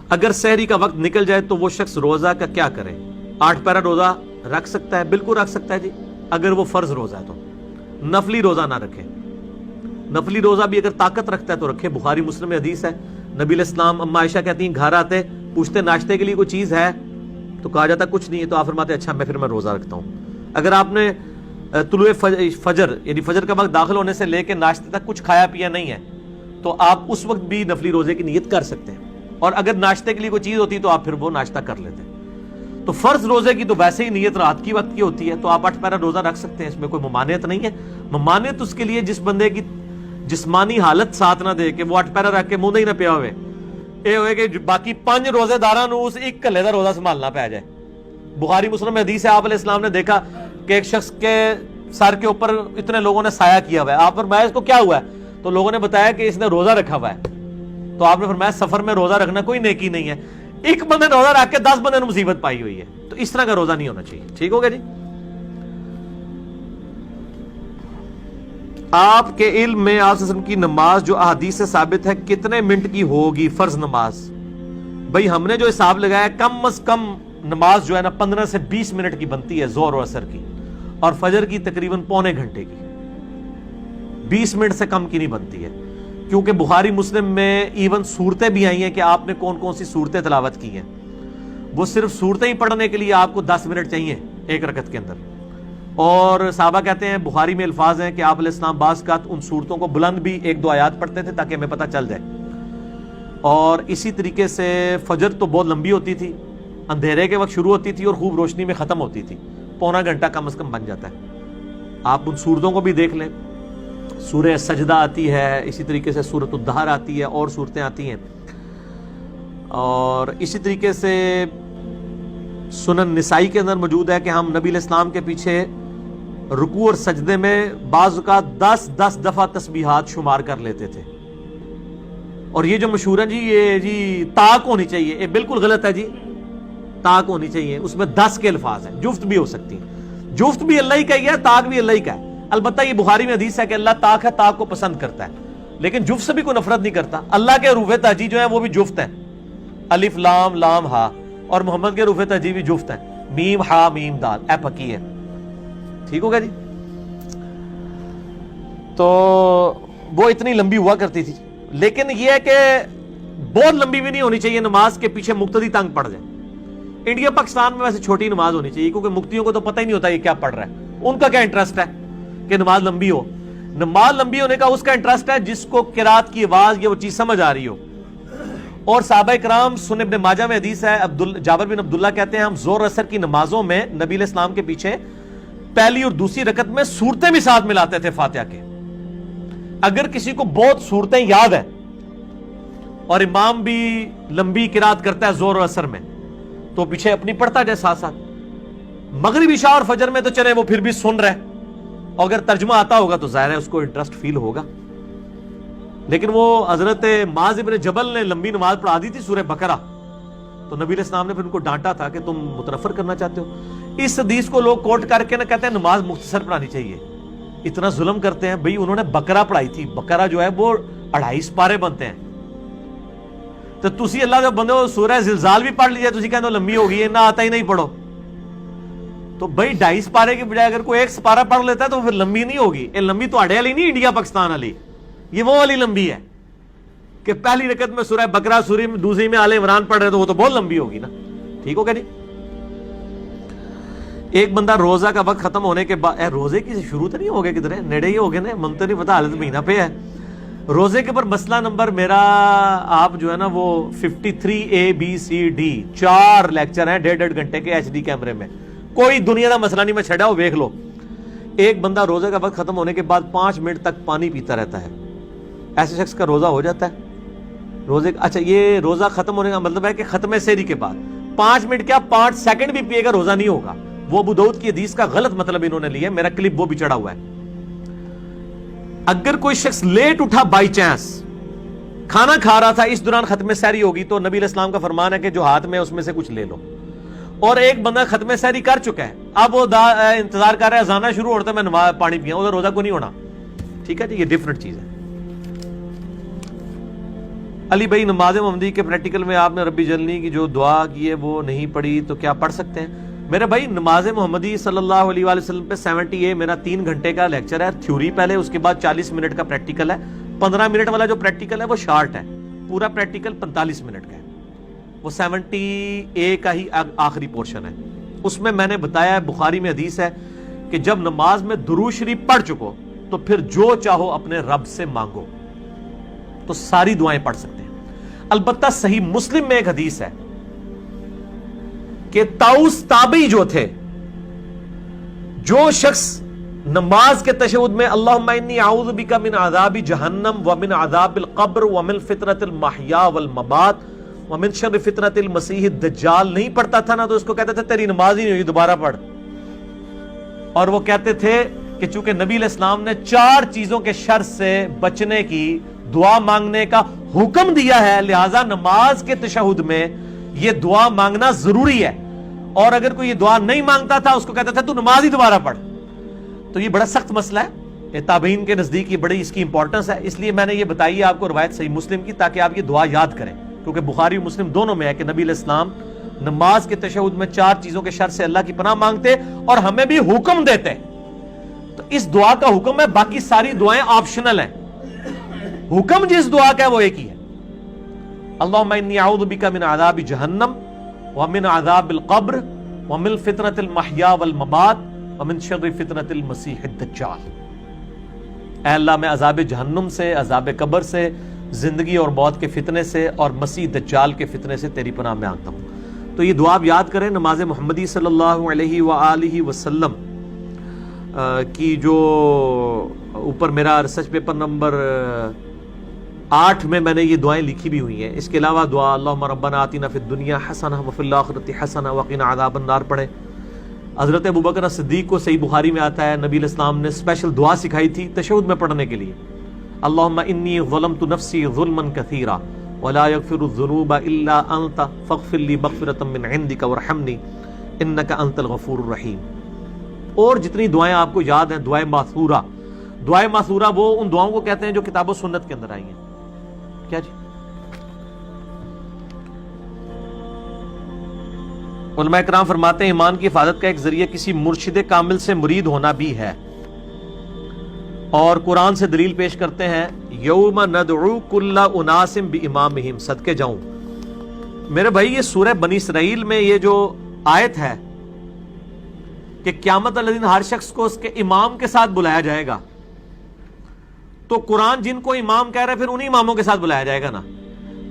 اگر سحری کا وقت نکل جائے تو وہ شخص روزہ کا کیا کرے؟ 8 پیرا روزہ رکھ سکتا ہے، بالکل رکھ سکتا ہے جی، اگر وہ فرض روزہ ہے تو۔ نفلی روزہ نہ رکھے، نفلی روزہ بھی اگر طاقت رکھتا ہے تو رکھے۔ بخاری مسلم میں حدیث ہے، نبی علیہ السلام اما عائشہ کہتی ہیں گھر آتے پوچھتے ناشتے کے لیے کوئی چیز ہے تو کہا جاتا کچھ نہیں ہے، تو آپ فرماتے اچھا میں روزہ رکھتا ہوں۔ اگر آپ نے طلوع فجر یعنی فجر کا وقت داخل ہونے سے لے کے ناشتے تک کچھ کھایا پیا نہیں ہے تو آپ اس وقت بھی نفلی روزے کی نیت کر سکتے ہیں، اور اگر ناشتے کے لیے کوئی چیز ہوتی تو آپ پھر وہ ناشتہ کر لیتے ہیں۔ تو فرض روزے کی تو ویسے ہی نیت رات کی وقت کی ہوتی ہے، تو آپ 8 پیرا روزہ رکھ سکتے ہیں، اس میں کوئی ممانعت نہیں ہے۔ ممانعت اس کے لیے جس بندے کی جسمانی حالت ساتھ نہ دے کہ وہ 8 پیرا رکھ کے منہ نہیں نہ پیا ہوئے، یہ ہوئے کہ باقی 5 روزے داراں نو اس ایک کلے دا روزہ سنبھالنا پہ جائے۔ بخاری مسلم میں حدیث ہے، آپ علیہ السلام نے دیکھا کہ ایک شخص کے سر کے اوپر اتنے لوگوں نے سایہ کیا ہوا ہے، آپ فرمایا اس کو کیا ہوا ہے؟ تو لوگوں نے بتایا کہ اس نے روزہ رکھا ہوا ہے، تو آپ نے فرمایا سفر میں روزہ رکھنا کوئی نیکی نہیں ہے، ایک بندے نے روزہ رکھ کے 10 بندے نے مصیبت پائی ہوئی ہے، تو اس طرح کا روزہ نہیں ہونا چاہیے۔ ٹھیک ہو گیا جی؟ آپ کے علم میں آپ وسلم کی نماز جو احادیث سے ثابت ہے کتنے منٹ کی ہوگی فرض نماز؟ بھائی ہم نے جو حساب لگایا کم از کم نماز جو ہے نا 15 سے 20 منٹ کی بنتی ہے، ظہر اور عصر کی، اور فجر کی تقریباً پونے گھنٹے کی، 20 منٹ سے کم کی نہیں بنتی ہے، کیونکہ بخاری مسلم میں ایون صورتیں بھی آئی ہیں کہ آپ نے کون کون سی صورتیں تلاوت کی ہیں، وہ صرف صورتیں ہی پڑھنے کے لیے آپ کو 10 منٹ چاہیے ایک رکعت کے اندر، اور صحابہ کہتے ہیں بخاری میں الفاظ ہیں کہ آپ علیہ السلام بعض اوقات ان صورتوں کو بلند بھی 1-2 آیات پڑھتے تھے تاکہ ہمیں پتہ چل جائے، اور اسی طریقے سے فجر تو بہت لمبی ہوتی تھی، اندھیرے کے وقت شروع ہوتی تھی اور خوب روشنی میں ختم ہوتی تھی، پونا گھنٹہ کم از کم بن جاتا ہے۔ آپ ان صورتوں کو بھی دیکھ لیں، سورہ سجدہ آتی ہے، اسی طریقے سے سورۃ الدہر آتی ہے، اور صورتیں آتی ہیں، اور اسی طریقے سے سنن نسائی کے اندر موجود ہے کہ ہم نبی علیہ السلام کے پیچھے رکوع اور سجدے میں بعض اوقات 10 دفعہ تسبیحات شمار کر لیتے تھے، اور یہ جو مشہور ہے جی یہ جی طاق ہونی چاہیے، یہ بالکل غلط ہے جی، طاق ہونی چاہیے، اس میں 10 کے الفاظ ہیں، جفت بھی ہو سکتی ہیں، جفت بھی اللہ ہی کا ہی ہے، طاق بھی اللہ ہی کا ہے، البتہ یہ بخاری میں حدیث ہے کہ اللہ طاق ہے، طاق کو پسند کرتا ہے، لیکن جفت سے بھی کوئی نفرت نہیں کرتا۔ اللہ کے حروف تہجی جو ہیں وہ بھی جفت ہیں، الف لام لام ہا، اور محمد کے حروف تہجی بھی جفت ہیں، میم ہا میم دال، اے پکی ہے۔ ٹھیک ہو گیا جی؟ تو وہ اتنی لمبی ہوا کرتی تھی، لیکن یہ ہے کہ بہت لمبی بھی نہیں ہونی چاہیے، نماز کے پیچھے مقتدی تنگ پڑ جائے۔ انڈیا پاکستان میں ویسے چھوٹی نماز ہونی چاہیے، کیونکہ مفتیوں کو تو پتہ ہی نہیں ہوتا یہ کیا پڑھ رہا ہے، ان کا کیا انٹرسٹ ہے کہ نماز لمبی ہو؟ نماز لمبی ہونے کا اس کا انٹرسٹ ہے جس کو قرات کی آواز یا وہ چیز سمجھ آ رہی ہو۔ اور صحابہ کرام، سنن ابن ماجہ میں حدیث ہے، جابر بن عبداللہ کہتے ہیں ہم زور اثر کی نمازوں میں نبی علیہ السلام کے پیچھے پہلی اور دوسری رکعت میں صورتیں بھی ساتھ ملاتے تھے فاتحہ کے۔ اگر کسی کو بہت صورتیں یاد ہیں اور امام بھی لمبی قرات کرتا ہے زور اور اثر میں تو پیچھے اپنی پڑھتا جائے ساتھ ساتھ۔ مغرب عشاء اور فجر میں تو چلے وہ پھر بھی سن رہے، اور اگر ترجمہ آتا ہوگا تو ظاہر ہے اس کو انٹرسٹ فیل ہوگا، لیکن وہ حضرت معاذ ابن جبل نے لمبی نماز پڑھا دی تھی سورہ بقرہ، تو نبی علیہ السلام نے پھر ان کو ڈانٹا تھا کہ تم متنفر کرنا چاہتے ہو۔ اس حدیث کو لوگ کوٹ کر کے نہ کہتے ہیں نماز مختصر پڑھانی چاہیے، اتنا ظلم کرتے ہیں۔ بھئی انہوں نے بقرہ پڑھائی تھی، بقرہ جو ہے وہ 2.5 پارے بنتے ہیں، تو تسی اللہ کے بندے ہو سورہ زلزال بھی پڑھ لیجئے، تسی کہتے ہو لمبی ہوگی، نہ آتا ہی نہیں پڑھو، تو بھئی 2.5 پارے کے بجائے اگر کوئی 1 سپارہ پڑھ لیتا ہے تو پھر لمبی نہیں ہوگی۔ یہ لمبی تو اڑے والی نہیں، انڈیا پاکستان والی، یہ وہ والی لمبی ہے کہ پہلی رکعت میں سورہ بقرہ، سوری میں دوسری میں آل عمران پڑھ رہے تو وہ تو بہت لمبی ہوگی نا۔ ٹھیک ہو گیا جی؟ ایک بندہ روزہ کا وقت ختم ہونے کے بعد، روزے کی شروع تو نہیں ہو گئے کدھر، نیڑے ہی ہو گئے نا، من تو نہیں پتا، حالت مہینہ پہ ہے۔ روزے کے اوپر مسئلہ نمبر میرا آپ جو ہے نا وہ 53A B C D 4 lecture ہیں 1.5 گھنٹے کے HD کیمرے میں، کوئی دنیا کا مسئلہ نہیں، میں چھڑا ہو دیکھ لو۔ ایک بندہ روزے کا وقت ختم ہونے کے بعد 5 منٹ تک پانی پیتا رہتا ہے، ایسے شخص کا روزہ ہو جاتا ہے؟ روزے اچھا یہ روزہ ختم ہونے کا مطلب ہے کہ ختم سحری کے بعد 5 منٹ کیا 5 سیکنڈ بھی پیے گا روزہ نہیں ہوگا، وہ ابو داؤد کی حدیث کا غلط مطلب انہوں نے لیا، میرا کلپ وہ بھی چڑھا ہوا ہے۔ اگر کوئی شخص لیٹ اٹھا بائی چانس، کھانا کھا رہا تھا، اس دوران ختم سحری ہوگی، تو نبی علیہ السلام کا فرمان ہے کہ جو ہاتھ میں اس میں سے کچھ لے لو، اور ایک بندہ ختم سحری کر چکا ہے، اب وہ انتظار کر رہا ہے اذان شروع ہوتا ہے میں پانی پیا، ادھر روزہ کو نہیں ہونا۔ ٹھیک ہے جی، یہ ڈفرنٹ چیز ہے۔ علی بھائی نماز محمدی کے پریکٹیکل میں آپ نے ربی جلنی کی جو دعا کی ہے وہ نہیں پڑھی تو کیا پڑھ سکتے ہیں؟ میرے بھائی نماز محمدی صلی اللہ علیہ وآلہ وسلم پہ 70A میرا 3 گھنٹے کا لیکچر ہے، تھیوری پہلے، اس کے بعد 40 منٹ کا پریکٹیکل ہے۔ 15 منٹ والا جو پریکٹیکل ہے وہ شارٹ ہے، پورا پریکٹیکل 45 منٹ کا ہے، وہ 70A کا ہی آخری پورشن ہے۔ اس میں میں نے بتایا ہے، بخاری میں حدیث ہے کہ جب نماز میں درود شریف پڑھ چکو تو پھر جو چاہو اپنے رب سے مانگو، تو ساری دعائیں پڑھ سکتے ہیں۔ البتہ صحیح مسلم میں ایک حدیث ہے کہ طاؤس تابعی جو تھے، جو شخص نماز کے تشہد میں اللہم انی اعوذ بک من عذاب جہنم ومن عذاب القبر ومن فتنۃ المحیا والممات ومن شر فتنۃ المسیح الدجال نہیں پڑھتا تھا نا، تو اس کو کہتے تھے تیری نماز ہی نہیں ہوئی، دوبارہ پڑھ۔ اور وہ کہتے تھے کہ چونکہ نبی علیہ السلام نے 4 چیزوں کے شر سے بچنے کی دعا مانگنے کا حکم دیا ہے، لہذا نماز کے تشہد میں یہ دعا مانگنا ضروری ہے، اور اگر کوئی یہ دعا نہیں مانگتا تھا اس کو کہتا تھا تو نماز ہی دوبارہ پڑھ۔ تو یہ بڑا سخت مسئلہ ہے، تابعین کے نزدیک یہ بڑی اس کی امپورٹنس ہے، اس لیے میں نے یہ بتائی ہے آپ کو روایت صحیح مسلم کی، تاکہ آپ یہ دعا یاد کریں، کیونکہ بخاری و مسلم دونوں میں ہے کہ نبی علیہ السلام نماز کے تشہد میں 4 چیزوں کے شر سے اللہ کی پناہ مانگتے اور ہمیں بھی حکم دیتے۔ تو اس دعا کا حکم ہے، باقی ساری دعائیں آپشنل ہیں، حکم جس دعا کا ہے وہ ایک ہی ہے، اللہم انی اعوذ بک من عذاب جہنم ومن عذاب القبر ومن فتنۃ المحیا والممات ومن شر فتنۃ المسیح الدجال۔ اے اللہ میں عذاب جہنم سے، عذاب قبر سے، زندگی اور موت کے فتنے سے اور مسیح دجال کے فتنے سے تیری پناہ مانگتا ہوں۔ تو یہ دعا آپ یاد کریں۔ نماز محمدی صلی اللہ علیہ وآلہ وسلم کی جو اوپر میرا ریسرچ پیپر نمبر 8 میں نے یہ دعائیں لکھی بھی ہوئی ہیں۔ اس کے علاوہ دعا اللہم ربنا آتنا فی الدنیا حسنہ وفی الآخرۃ حسنہ وقنا عذاب النار پڑھیں۔ حضرت ابوبکر صدیق کو صحیح بخاری میں آتا ہے نبی علیہ السلام نے اسپیشل دعا سکھائی تھی تشہد میں پڑھنے کے لیے، اللہم انی ظلمت نفسی ظلما کثیرا ولا یغفر الذنوب الا انت فاغفر لی مغفرۃ من عندک وارحمنی انک انت الغفور الرحیم۔ اور جتنی دعائیں آپ کو یاد ہیں، دعائیں ماثورہ، دعائیں ماثورہ وہ ان دعاؤں کو کہتے ہیں جو کتاب و سنت کے اندر آئی ہیں۔ کیا جی؟ علماء کرام فرماتے ہیں ایمان کی حفاظت کا ایک ذریعہ کسی مرشد کامل سے مرید ہونا بھی ہے، اور قرآن سے دلیل پیش کرتے ہیں یوم ندعو کل اناس بامامہم، صدقے جاؤں میرے بھائی یہ سورہ بنی اسرائیل میں یہ جو آیت ہے کہ قیامت والے دن ہر شخص کو اس کے امام کے ساتھ بلایا جائے گا، تو قرآن جن کو امام کہہ رہا ہے پھر انہی اماموں کے ساتھ بلایا جائے گا نا۔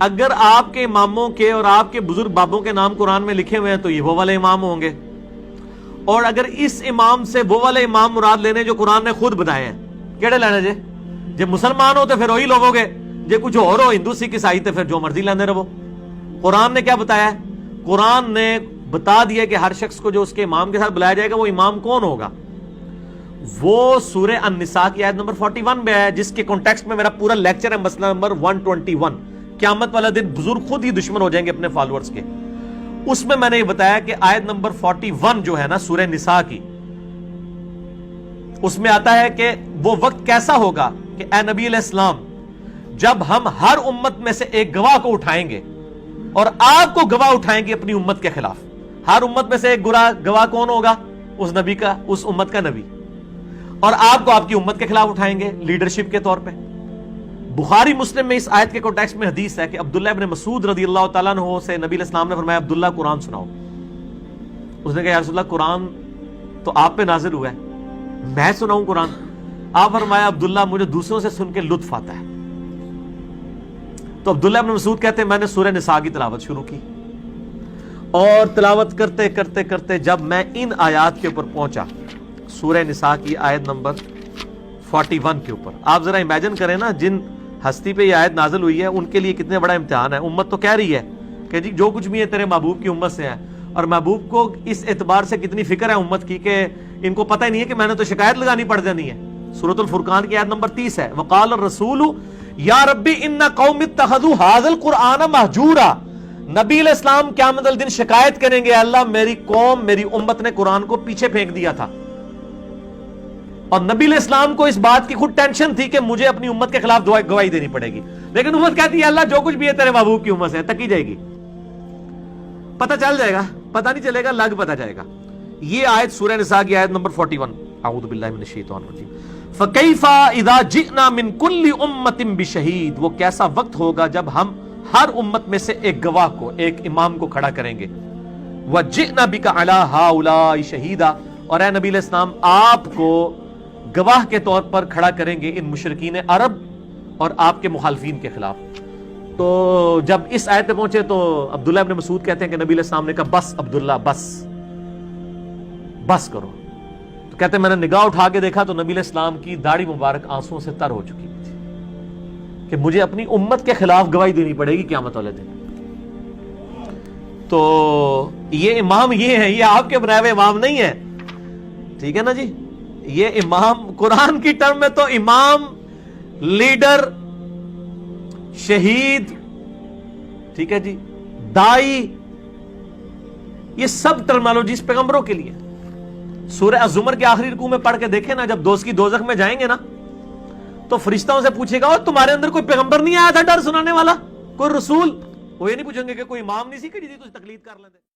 اگر آپ کے اماموں کے اور آپ کے بزرگ بابوں کے نام قرآن میں لکھے ہوئے ہیں تو یہ وہ والے امام ہوں گے، اور اگر اس امام سے وہ والے امام مراد لینے جو قرآن نے خود بتائے ہیں، کیڑے لینے جے؟ جب مسلمان ہو تو پھر وہی لوگو گے، جے کچھ اور ہو ہندو سکھ عیسائی تو پھر جو مرضی لینے رہو۔ قرآن نے کیا بتایا ہے؟ قرآن نے بتا دیا کہ ہر شخص کو جو اس کے امام کے ساتھ بلایا جائے گا وہ امام کون ہوگا؟ وہ سورہ النساء کی آیت نمبر 41 میں ہے، جس کے کانٹیکسٹ میں میرا پورا لیکچر ہے، مسئلہ نمبر 121، قیامت والا دن بزرگ خود ہی دشمن ہو جائیں گے اپنے فالوورز کے۔ اس میں نے یہ بتایا کہ آیت نمبر 41 جو ہے نا سورہ نساء کی، اس میں آتا ہے کہ وہ وقت کیسا ہوگا کہ اے نبی علیہ السلام جب ہم ہر امت میں سے ایک گواہ کو اٹھائیں گے اور آپ کو گواہ اٹھائیں گے اپنی امت کے خلاف۔ ہر امت میں سے ایک گواہ کون ہوگا؟ اس نبی کا، اس امت کا نبی، اور آپ کو آپ کی امت کے خلاف اٹھائیں گے لیڈرشپ کے طور پہ۔ بخاری مسلم میں اس آیت کے کانٹیکسٹ میں حدیث ہے کہ عبداللہ ابن مسعود رضی اللہ تعالیٰ عنہ سے نبی علیہ السلام نے فرمایا عبداللہ قرآن سناؤ۔ اس نے کہا یا رسول اللہ قرآن تو آپ پہ نازل ہوا ہے، میں سناؤں قرآن؟ آپ فرمایا عبداللہ مجھے دوسروں سے سن کے لطف آتا ہے۔ تو عبداللہ ابن مسعود کہتے ہیں میں نے سورہ نساء کی تلاوت شروع کی، اور تلاوت کرتے کرتے کرتے جب میں ان آیات کے اوپر پہنچا، سورہ نساء کی آیت نمبر 41 کے اوپر، آپ ذرا امیجن کریں نا جن ہستی پہ یہ آیت نازل ہوئی ہے ان کے لیے کتنے بڑا امتحان ہے۔ امت تو کہہ رہی ہے کہ جی جو کچھ بھی ہے تیرے محبوب کی امت سے ہے، اور محبوب کو اس اعتبار سے کتنی فکر ہے امت کی کہ ان کو پتہ ہی نہیں ہے کہ میں نے تو شکایت لگانی پڑ جانی ہے۔ سورۃ الفرقان کی آیت نمبر 30 ہے وقال الرسول یا ربی ان قوم اتخذوا ھذا القرآن مہجورا۔ نبی علیہ السلام قیامت الدن شکایت کریں گے اللہ میری قوم، میری امت نے قرآن کو پیچھے پھینک دیا تھا، اور نبی علیہ السلام کو اس بات کی خود ٹینشن تھی کہ مجھے اپنی امت کے خلاف گواہی دینی پڑے گی، لیکن امت کہتی ہے اللہ جو کچھ بھی ہے تیرے محبوب کی امت سے تکی جائے گی، پتہ چل جائے گا، پتہ نہیں چلے گا، لگ پتہ جائے گا۔ یہ آیت سورہ نساء کی آیت نمبر 41، اعوذ باللہ من الشیطان الرجیم۔ فَكَيْفَ إِذَا جِئْنَا مِن كُلِّ أُمَّةٍ بِشَهِيدٍ، وہ کیسا وقت ہوگا جب ہم ہر امت میں سے ایک گواہ کو، ایک امام کو کھڑا کریں گے۔ وَجِئْنَا بِكَ عَلَىٰ هَٰؤُلَاءِ شَهِيدًا، اور اے نبی علیہ السلام آپ کو گواہ کے طور پر کھڑا کریں گے ان مشرکین عرب اور آپ کے مخالفین کے خلاف۔ تو جب اس آیت پہ پہنچے تو عبداللہ ابن مسعود کہتے ہیں کہ نبی علیہ السلام نے کہا بس عبداللہ بس کرو۔ تو کہتے ہیں میں نے نگاہ اٹھا کے دیکھا تو نبی علیہ السلام کی داڑھی مبارک آنسوؤں سے تر ہو چکی تھی کہ مجھے اپنی امت کے خلاف گواہی دینی پڑے گی قیامت والے دن۔ تو یہ امام یہ ہے، یہ آپ کے بنائے ہوئے امام نہیں ہے، ٹھیک ہے نا جی۔ یہ امام قرآن کی ٹرم میں تو امام، لیڈر، شہید، ٹھیک ہے جی، دائی، یہ سب ٹرمالوجیز پیغمبروں کے لیے۔ سورہ الزمر کے آخری رکوع میں پڑھ کے دیکھیں نا، جب دوست کی دوزخ میں جائیں گے نا تو فرشتوں سے پوچھے گا اور تمہارے اندر کوئی پیغمبر نہیں آیا تھا ڈر سنانے والا، کوئی رسول؟ وہ یہ نہیں پوچھیں گے کہ کوئی امام نہیں سی کہ جی تسی تقلید کر لیندے۔